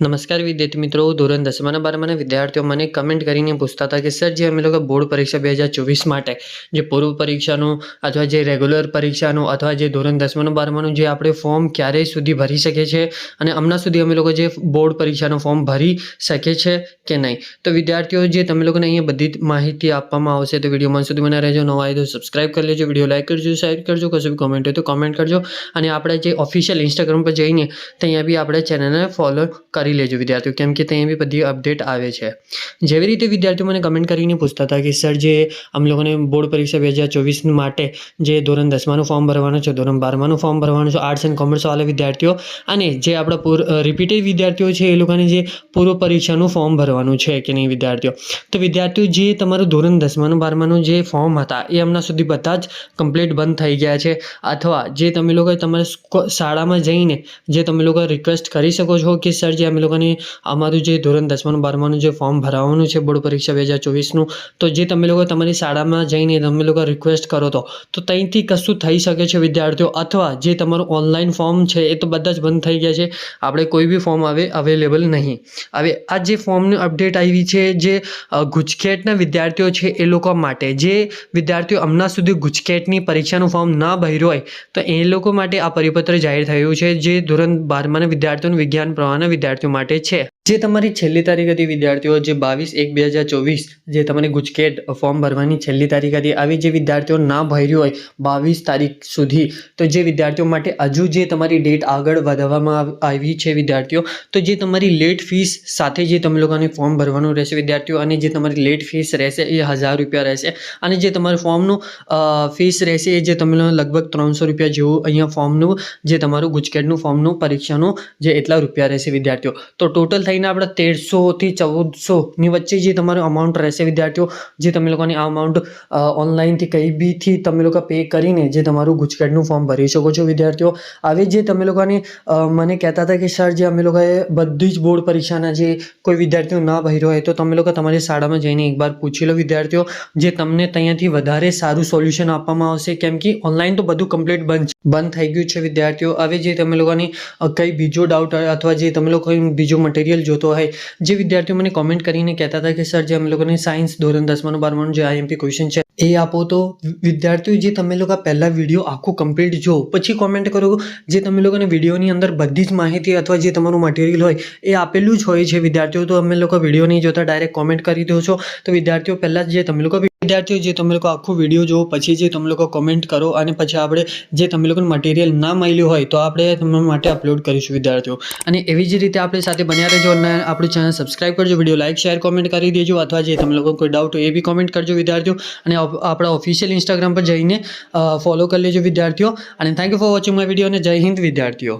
નમસ્કાર વિદ્યાર્થી મિત્રો, ધોરણ 10 અને 12ના વિદ્યાર્થીઓ મને કમેન્ટ કરીને પૂછતા હતા કે સર જે અમે લોકો બોર્ડ પરીક્ષા 2024 માટે જે પૂર્વ પરીક્ષાનું અથવા જે રેગ્યુલર પરીક્ષાનું અથવા જે ધોરણ 10 અને 12નું જે આપણે ફોર્મ ક્યારે સુધી ભરી શકીએ છીએ અને હમણાં સુધી અમે લોકો જે બોર્ડ પરીક્ષાનું ફોર્મ ભરી શકીએ છે કે નહીં. તો વિદ્યાર્થીઓ જે તમે લોકોને અહીંયા બધી માહિતી આપવામાં આવશે તો વિડીયોમાં સુધી મને રહેજો. નવા હોય તો સબસ્ક્રાઇબ કરી લેજો, વિડીયો લાઈક કરજો, શેર કરજો, કશું બી કોમેન્ટ હોય તો કોમેન્ટ કરજો અને આપણે જે ઓફિશિયલ ઇન્સ્ટાગ્રામ પર જઈને ત્યાં બી આપણે ચેનલને ફોલો કરી લેજો વિદ્યાર્થીઓ, કેમ કે ત્યાં બી બધી અપડેટ આવે છે. જેવી રીતે વિદ્યાર્થીઓ મને કમેન્ટ કરીને પૂછતા હતા કે સર જે અમ લોકોને બોર્ડ પરીક્ષા 2024 માટે જે ધોરણ 10માનું ફોર્મ ભરવાનું છે, ધોરણ 12માનું ફોર્મ ભરવાનું છે, આર્ટ્સ એન્ડ કોમર્સ વાળા વિદ્યાર્થીઓ અને જે આપણા રિપીટેડ વિદ્યાર્થીઓ છે એ લોકોને જે પૂર્વ પરીક્ષાનું ફોર્મ ભરવાનું છે કે નહીં વિદ્યાર્થીઓ. તો વિદ્યાર્થીઓ જે તમારું ધોરણ 10માનું 12માનું જે ફોર્મ હતા એ હમણાં સુધી બધા જ કમ્પ્લીટ બંધ થઈ ગયા છે, અથવા જે તમે લોકો તમારા શાળામાં જઈને જે તમે લોકો રિક્વેસ્ટ કરી શકો છો કે સર જે અમે લોકોને અમારું જે ધોરણ 10માનું 12માનું જે ફોર્મ ભરાવાનું છે બોર્ડ પરીક્ષા 2024નું, તો જે તમે લોકો તમારી શાળામાં જઈને તમે લોકો રિક્વેસ્ટ કરો તો ત્યાંથી કશું થઈ શકે છે વિદ્યાર્થીઓ, અથવા જે તમારું ઓનલાઈન ફોર્મ છે એ તો બધા જ બંધ થઈ ગયા છે. આપણે કોઈ બી ફોર્મ અવેલેબલ નહીં. હવે આ જે ફોર્મની અપડેટ આવી છે જે ગુજકેટના વિદ્યાર્થીઓ છે એ લોકો માટે, જે વિદ્યાર્થીઓ હમણાં સુધી ગુજકેટની પરીક્ષાનું ફોર્મ ના ભર્યું હોય તો એ લોકો માટે આ પરિપત્ર જાહેર થયું છે જે ધોરણ 12માના વિદ્યાર્થીઓનું વિજ્ઞાન પ્રવાહના વિદ્યાર્થીઓ માટે છે. જે તમારી છેલ્લી તારીખ હતી વિદ્યાર્થીઓ, જે 22/1/2024 જે તમારી ગુજકેટ ફોર્મ ભરવાની છેલ્લી તારીખ હતી, આવી જે વિદ્યાર્થીઓ ના ભર્યું હોય 22 તારીખ સુધી, તો જે વિદ્યાર્થીઓ માટે હજુ જે તમારી ડેટ આગળ વધારવામાં આવી છે વિદ્યાર્થીઓ, તો જે તમારી લેટ ફીસ સાથે જે તમે લોકોને ફોર્મ ભરવાનું રહેશે વિદ્યાર્થીઓ, અને જે તમારી લેટ ફીસ રહેશે એ 1000 રૂપિયા રહેશે, અને જે તમારું ફોર્મનું ફીસ રહેશે એ જે તમે લગભગ 300 રૂપિયા જેવું અહીંયા ફોર્મનું જે તમારું ગુજકેટનું ફોર્મનું પરીક્ષાનું જે એટલા રૂપિયા રહેશે વિદ્યાર્થીઓ. તો ટોટલ થઈને આપણે 1300 થી 1400 ની વચ્ચે જે તમારું અમાઉન્ટ રહેશે વિદ્યાર્થીઓ, જે તમે લોકોની આ અમાઉન્ટ ઓનલાઈનથી કંઈ બીથી તમે લોકો પે કરીને જે તમારું ગુજકેટનું ફોર્મ ભરી શકો છો વિદ્યાર્થીઓ. હવે જે તમે લોકોને મને કહેતા હતા કે સર જે અમે લોકોએ બધી જ બોર્ડ પરીક્ષાના જે કોઈ વિદ્યાર્થીઓ ના ભર્યો હોય તો તમે લોકો તમારી શાળામાં જઈને એકવાર પૂછી લો વિદ્યાર્થીઓ, જે તમને ત્યાંથી વધારે સારું સોલ્યુશન આપવામાં આવશે, કેમ કે ઓનલાઈન તો બધું કમ્પ્લીટ બંધ થઈ ગયું છે વિદ્યાર્થીઓ. હવે જે તમે લોકોની કંઈ બીજો ડાઉટ હોય અથવા જે તમે લોકો બીજો મટીરિયલ જોતો હોય, જે વિદ્યાર્થીઓ મને કોમેન્ટ કરીને કહેતા હતા કે સર જે અમે લોકોને સાયન્સ ધોરણ 10માનું 12માનું જે IMP ક્વેશ્ચન છે એ આપો, તો વિદ્યાર્થીઓ જે તમે લોકો પહેલા વિડીયો આખું કમ્પ્લીટ જો પછી કોમેન્ટ કરો, જે તમે લોકોને વિડીયોની અંદર બધી જ માહિતી અથવા જે તમારું મટીરિયલ હોય એ આપેલું જ હોય છે વિદ્યાર્થીઓ. તો અમે લોકો વિડીયો નહીં જોતા ડાયરેક્ટ કોમેન્ટ કરી દો છો. તો વિદ્યાર્થીઓ પહેલાં જે તમે લોકો આખું વિડીયો જુઓ પછી જે તમે લોકો કોમેન્ટ કરો, અને પછી આપણે જે તમે લોકોને મટીરિયલ ના મળ્યું હોય તો આપણે તમારા માટે અપલોડ કરીશું વિદ્યાર્થીઓ. અને એવી જ રીતે આપણે સાથે બન્યા રહેજો અને આપણું ચેનલ સબસ્ક્રાઇબ કરજો, વિડીયો લાઈક શેર કોમેન્ટ કરી દેજો, અથવા જે તમે લોકો કોઈ ડાઉટ હોય એ બી કોમેન્ટ કરજો વિદ્યાર્થીઓ. અને આપણા ઓફિશિયલ ઇન્સ્ટાગ્રામ પર જઈને ફોલો કરી લેજો વિદ્યાર્થીઓ. અને thank you for watching my video અને જય હિન્દ વિદ્યાર્થીઓ.